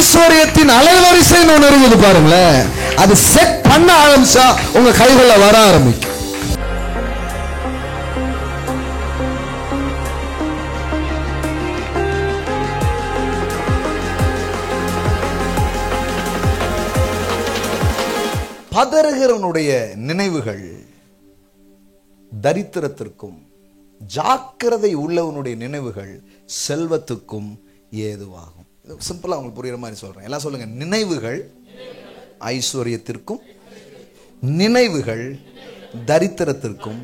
ஐஸ்வர்யத்தின் அலைவரிசைன்னு ஒன்று இருக்குது பாருங்களேன். அது செட் பண்ண ஆரம்பிச்சா உங்க கைகளை வர ஆரம்பிக்கும். பதறுகிறவனுடைய நினைவுகள் தரித்திரத்திற்கும், ஜாக்கிரதை உள்ளவனுடைய நினைவுகள் செல்வத்துக்கும் ஏதுவாகும். சிம்பிளா உங்களுக்கு புரியுற மாதிரி சொல்றேன். எல்லாம் சொல்லுங்க. நினைவுகள் ஐஸ்வர்யத்திற்கும், நினைவுகள் தரித்திரத்திற்கும்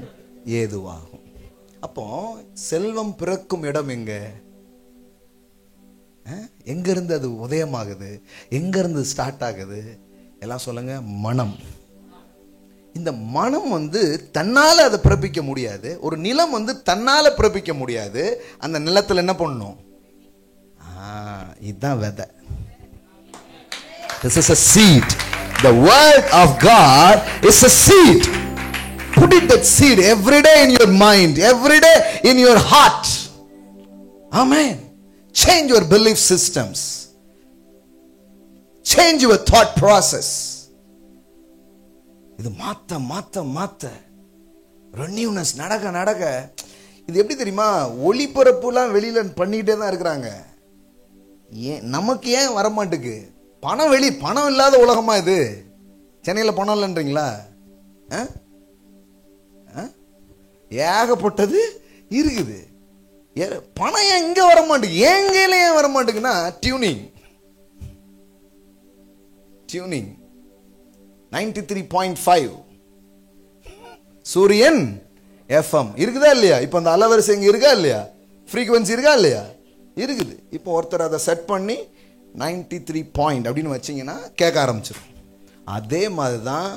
ஏதுவாகும். அப்போ செல்வம் பிறக்கும் இடம் எங்க? எங்க இருந்து அது உதயமாகுது? எங்க இருந்து ஸ்டார்ட் ஆகுது? எல்லாம் சொல்லுங்க. மனம். இந்த மனம் தன்னால அதை பிறப்பிக்க முடியாது. ஒரு நிலம் தன்னால பிறப்பிக்க முடியாது. அந்த நிலத்துல என்ன பண்ணணும்? இதுதான் விதை. This is a seed. The word of God is a seed. Put it, that seed, every day in your mind, every day in your heart. Amen. Change your belief systems. Change your thought process. இது மாத்த ரெனியூனஸ் நடக்க இது எப்படி தெரியுமா? ஒளிபரப்புலாம் வெளியில பண்ணிக்கிட்டே தான் இருக்கிறாங்க. ஏன் நமக்கு ஏன் வரமாட்டுக்கு? பணம் இல்லாத உலகமா இது? சென்னையில் பணம் இல்லைன்றீங்களா? ஏகப்பட்டது இருக்குது. பணம் ஏன் இங்க வரமாட்டுக்கு? எங்கையில ஏன் வரமாட்டுக்குன்னா டியூனிங் 93.5 சூரியன் FM இருக்குதா இல்லையா? இப்போ அந்த அலைவரிசை இங்க இருக்கா இல்லையா? ஃப்ரீக்வன்சி இருக்கா இல்லையா? இருக்குது. இப்போ ஒருத்தர் அதை செட் பண்ணி 93 பாயிண்ட் அப்படின்னு வச்சீங்கன்னா கேட்க ஆரம்பிச்சிடும். அதே மாதிரி தான்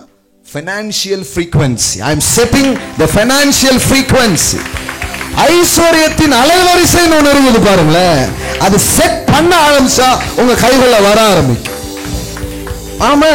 financial frequency. I am setting the financial frequency. ஐஸ்வர்யத்தின் அலைவரிசைன்னு ஒன்று இருக்குது பாருங்களேன். அது செட் பண்ண ஆரம்பிச்சா உங்க கைகளை வர ஆரம்பிக்கும். ஆமா.